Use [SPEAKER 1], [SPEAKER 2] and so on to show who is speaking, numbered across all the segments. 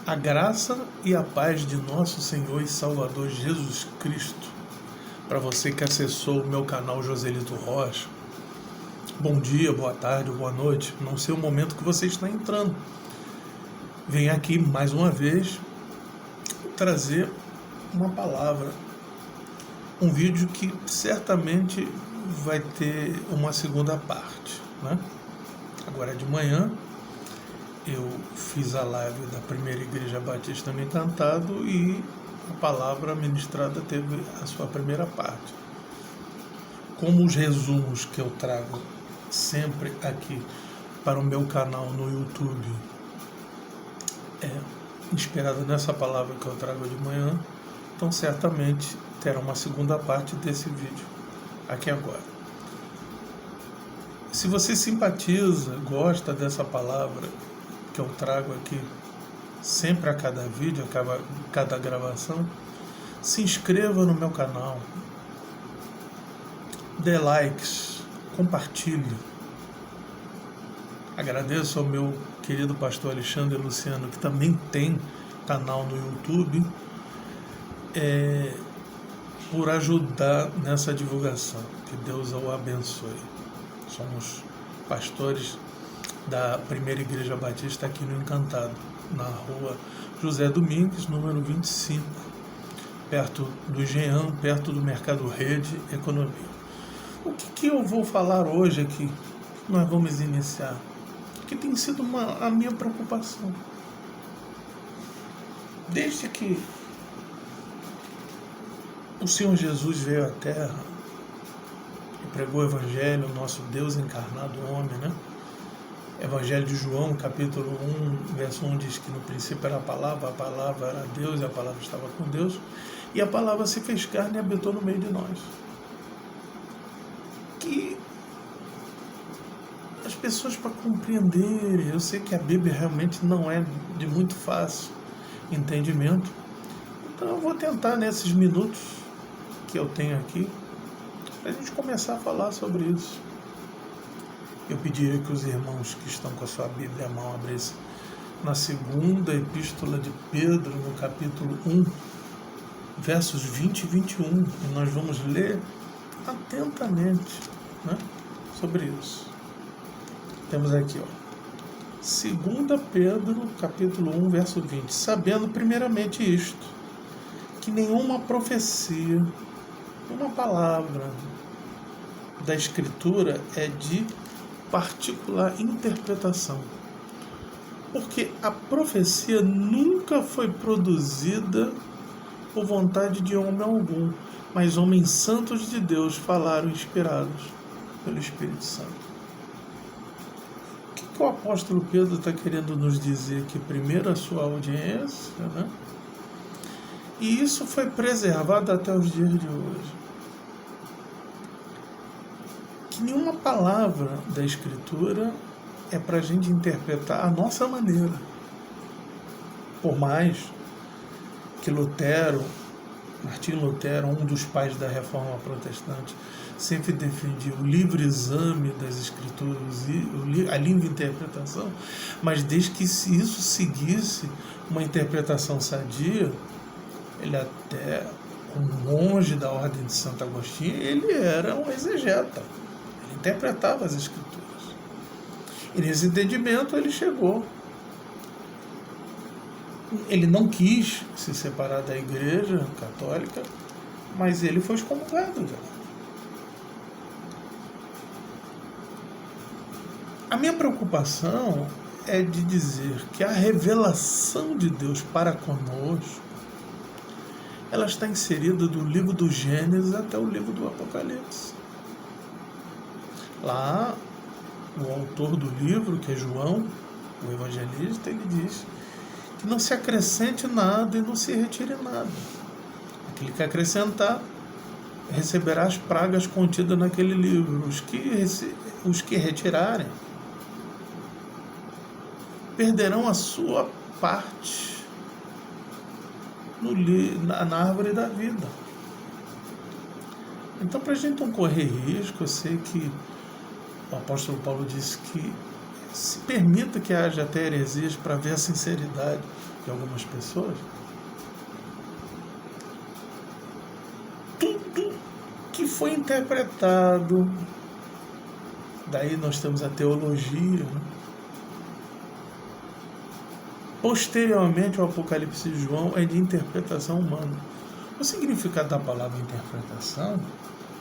[SPEAKER 1] A graça e a paz de nosso Senhor e Salvador Jesus Cristo. Para você que acessou o meu canal Joselito Rocha, bom dia, boa tarde ou boa noite, não sei o momento que você está entrando. Venho aqui mais uma vez trazer uma palavra, um vídeo que certamente vai ter uma segunda parte, né? Agora de manhã eu fiz a live da Primeira Igreja Batista no Encantado e a palavra ministrada teve a sua primeira parte. Como os resumos que eu trago sempre aqui para o meu canal no YouTube é inspirado nessa palavra que eu trago de manhã, então certamente terá uma segunda parte desse vídeo aqui agora. Se você simpatiza, gosta dessa palavra que eu trago aqui sempre a cada vídeo, a cada gravação, se inscreva no meu canal, dê likes, compartilhe. Agradeço ao meu querido pastor Alexandre Luciano, que também tem canal no YouTube, por ajudar nessa divulgação. Que Deus o abençoe. Somos pastores da Primeira Igreja Batista aqui no Encantado, na rua José Domingues, número 25, perto do Jean, perto do Mercado Rede Economia. O que eu vou falar hoje aqui? Nós vamos iniciar, que tem sido a minha preocupação. Desde que o Senhor Jesus veio à Terra e pregou o Evangelho, o nosso Deus encarnado homem, né? Evangelho de João, capítulo 1, verso 1 diz que no princípio era a palavra era Deus e a palavra estava com Deus, e a palavra se fez carne e habitou no meio de nós. Que as pessoas, para compreenderem, eu sei que a Bíblia realmente não é de muito fácil entendimento, então eu vou tentar nesses minutos que eu tenho aqui, para a gente começar a falar sobre isso. Eu pediria que os irmãos que estão com a sua Bíblia à mão abrissem na segunda epístola de Pedro, no capítulo 1, versos 20 e 21, e nós vamos ler atentamente, né, sobre isso. Temos aqui, segunda Pedro, capítulo 1, verso 20. Sabendo primeiramente isto, que nenhuma profecia, uma palavra da Escritura é de particular interpretação, porque a profecia nunca foi produzida por vontade de homem algum, mas homens santos de Deus falaram inspirados pelo Espírito Santo. O que o apóstolo Pedro está querendo nos dizer aqui? Primeiro, a sua audiência, né? E isso foi preservado até os dias de hoje. Que nenhuma palavra da Escritura é para a gente interpretar a nossa maneira. Por mais que Martinho Lutero, um dos pais da Reforma Protestante, sempre defendia o livre exame das Escrituras e a livre interpretação, mas desde que isso seguisse uma interpretação sadia, ele até, como monge da Ordem de Santo Agostinho, ele era um exegeta. Interpretava as Escrituras. E nesse entendimento ele chegou. Ele não quis se separar da Igreja Católica, mas ele foi excomungado já. A minha preocupação é de dizer que a revelação de Deus para conosco, ela está inserida do livro do Gênesis até o livro do Apocalipse. Lá, o autor do livro, que é João, o evangelista, ele diz que não se acrescente nada e não se retire nada. Aquele que acrescentar receberá as pragas contidas naquele livro. Os que retirarem perderão a sua parte na árvore da vida. Então, para a gente não correr risco, eu sei que o apóstolo Paulo disse que se permita que haja até heresias para ver a sinceridade de algumas pessoas, tudo que foi interpretado, daí nós temos a teologia, né? Posteriormente, o Apocalipse de João é de interpretação humana. O significado da palavra interpretação,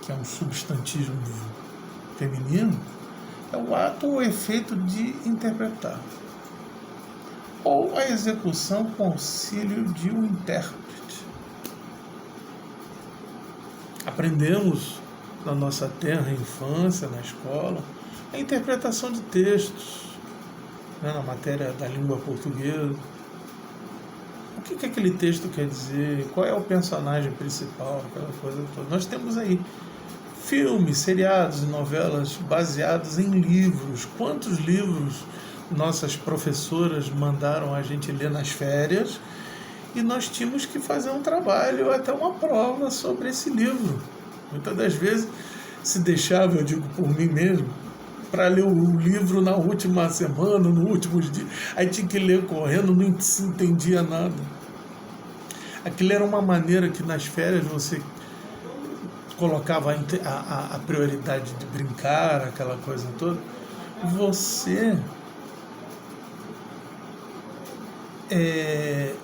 [SPEAKER 1] que é um substantivo feminino, é o ato ou efeito de interpretar, ou a execução com auxílio de um intérprete. Aprendemos na nossa terra infância, na escola, a interpretação de textos, né, na matéria da língua portuguesa. O que aquele texto quer dizer? Qual é o personagem principal? Aquela coisa toda. Nós temos aí filmes, seriados e novelas baseados em livros. Quantos livros nossas professoras mandaram a gente ler nas férias? E nós tínhamos que fazer um trabalho, até uma prova sobre esse livro. Muitas das vezes se deixava, eu digo por mim mesmo, para ler o livro na última semana, no último dia. Aí tinha que ler correndo, não se entendia nada. Aquilo era uma maneira que nas férias você colocava a prioridade de brincar, aquela coisa toda. Você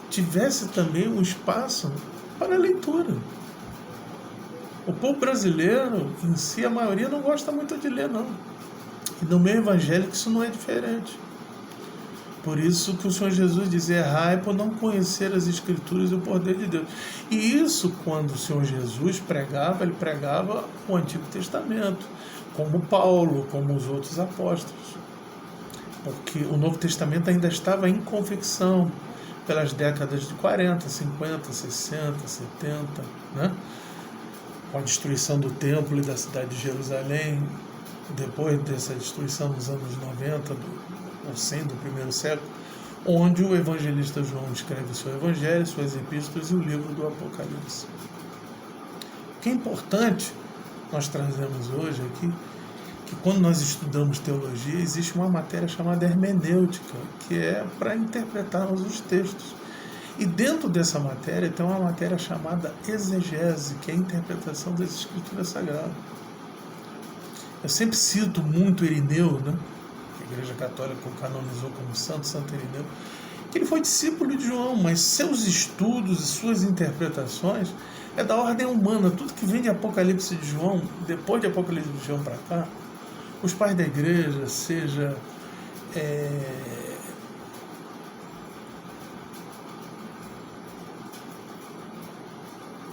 [SPEAKER 1] tivesse também um espaço para a leitura. O povo brasileiro, em si, a maioria não gosta muito de ler, não. E no meio evangélico isso não é diferente. Por isso que o Senhor Jesus diz: errai por não conhecer as Escrituras e o poder de Deus. E isso, quando o Senhor Jesus pregava, ele pregava o Antigo Testamento, como Paulo, como os outros apóstolos. Porque o Novo Testamento ainda estava em confecção pelas décadas de 40, 50, 60, 70, né? Com a destruição do templo e da cidade de Jerusalém, depois dessa destruição nos anos 90, ou 100 do primeiro século, onde o evangelista João escreve seu evangelho, suas epístolas e o livro do Apocalipse. O que é importante, nós trazemos hoje aqui, que quando nós estudamos teologia, existe uma matéria chamada hermenêutica, que é para interpretarmos os textos. E dentro dessa matéria tem uma matéria chamada exegese, que é a interpretação das Escrituras Sagradas. Eu sempre cito muito Irineu, né? A Igreja Católica o canonizou como Santo Irineu, que ele foi discípulo de João, mas seus estudos e suas interpretações é da ordem humana. Tudo que vem de Apocalipse de João, depois de Apocalipse de João para cá, os pais da igreja, seja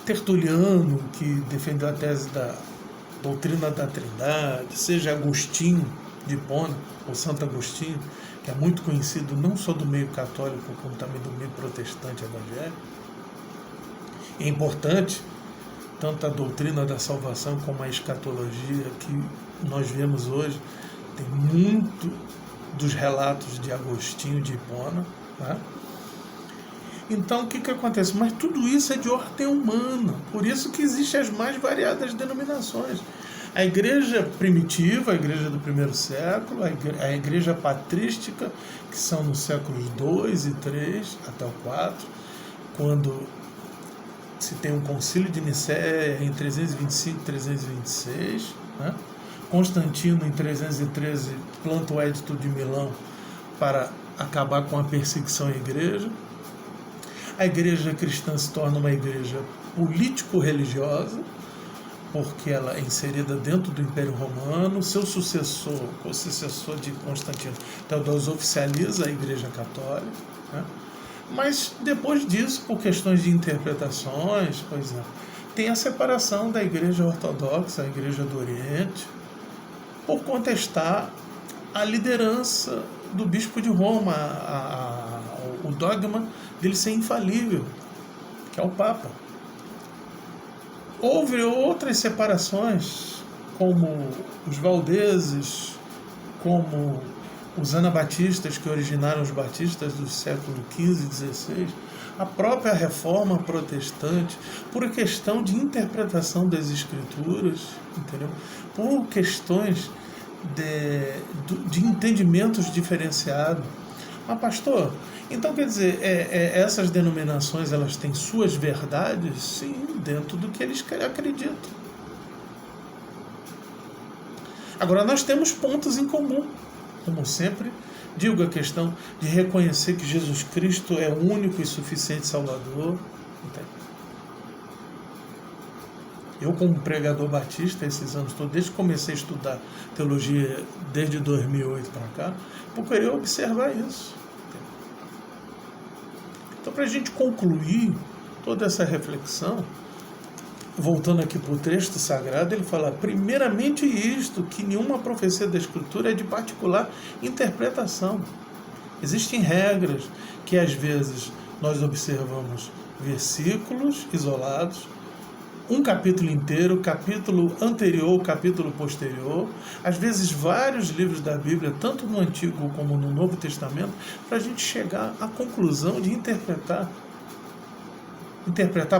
[SPEAKER 1] Tertuliano, que defendeu a tese da doutrina da Trindade, seja Agostinho de Hipona, ou Santo Agostinho, que é muito conhecido não só do meio católico, como também do meio protestante evangélico. É importante tanto a doutrina da salvação como a escatologia que nós vemos hoje. Tem muito dos relatos de Agostinho de Hipona, né? Então, o que acontece? Mas tudo isso é de ordem humana, por isso que existem as mais variadas denominações. A igreja primitiva, a igreja do primeiro século, a igreja patrística, que são nos séculos 2 e 3 até o 4, quando se tem um concílio de Nicéia em 325 e 326, né? Constantino, em 313, planta o Edito de Milão para acabar com a perseguição à igreja. A igreja cristã se torna uma igreja político-religiosa, porque ela é inserida dentro do Império Romano. Seu sucessor, o sucessor de Constantino, Teodósio, oficializa a Igreja Católica, né? Mas depois disso, por questões de interpretações, por exemplo, tem a separação da Igreja Ortodoxa, a Igreja do Oriente, por contestar a liderança do Bispo de Roma, o dogma dele ser infalível, que é o Papa. Houve outras separações, como os valdeses, como os anabatistas, que originaram os batistas do século XV e XVI, a própria reforma protestante, por questão de interpretação das escrituras, entendeu? Por questões de entendimentos diferenciados, Mas pastor, então quer dizer, essas denominações elas têm suas verdades? Sim, dentro do que eles acreditam. Agora nós temos pontos em comum, como sempre digo, a questão de reconhecer que Jesus Cristo é o único e suficiente Salvador. Eu, como pregador batista, esses anos todos, desde que comecei a estudar teologia, desde 2008 para cá, procurei observar isso. Então, para a gente concluir toda essa reflexão, voltando aqui para o texto sagrado, ele fala, primeiramente isto, que nenhuma profecia da Escritura é de particular interpretação. Existem regras que, às vezes, nós observamos versículos isolados, um capítulo inteiro, capítulo anterior, capítulo posterior, às vezes vários livros da Bíblia, tanto no Antigo como no Novo Testamento, para a gente chegar à conclusão de interpretar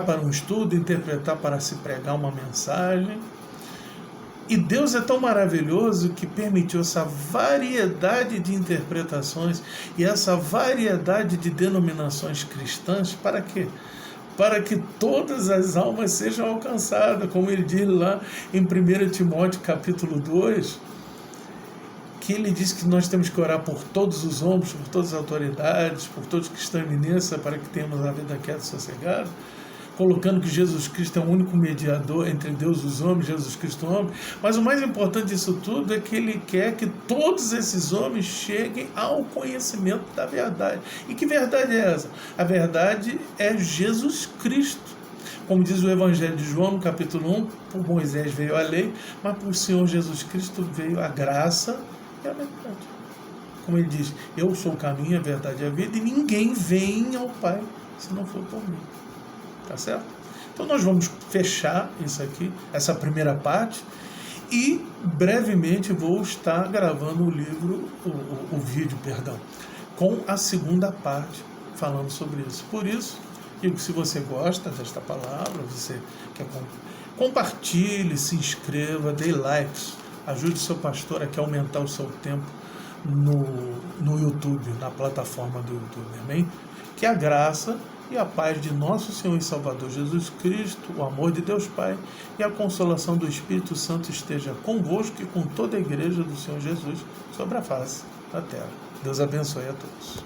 [SPEAKER 1] para um estudo, interpretar para se pregar uma mensagem. E Deus é tão maravilhoso que permitiu essa variedade de interpretações e essa variedade de denominações cristãs, para quê? Para que todas as almas sejam alcançadas, como ele diz lá em 1 Timóteo capítulo 2, que ele diz que nós temos que orar por todos os homens, por todas as autoridades, por todos que estão em eminência, para que tenhamos a vida quieta e sossegada, colocando que Jesus Cristo é o único mediador entre Deus e os homens, Jesus Cristo homem. Mas o mais importante disso tudo é que ele quer que todos esses homens cheguem ao conhecimento da verdade. E que verdade é essa? A verdade é Jesus Cristo. Como diz o Evangelho de João, no capítulo 1, por Moisés veio a lei, mas por Senhor Jesus Cristo veio a graça e a verdade. Como ele diz, eu sou o caminho, a verdade e a vida, e ninguém vem ao Pai se não for por mim. Tá certo? Então nós vamos fechar isso aqui, essa primeira parte, e brevemente vou estar gravando o vídeo, com a segunda parte, falando sobre isso. Por isso, digo, se você gosta desta palavra, você quer compartilhe, se inscreva, dê likes, ajude o seu pastor a aumentar o seu tempo no YouTube, na plataforma do YouTube, amém? Que a graça e a paz de nosso Senhor e Salvador Jesus Cristo, o amor de Deus Pai e a consolação do Espírito Santo esteja convosco e com toda a igreja do Senhor Jesus sobre a face da terra. Deus abençoe a todos.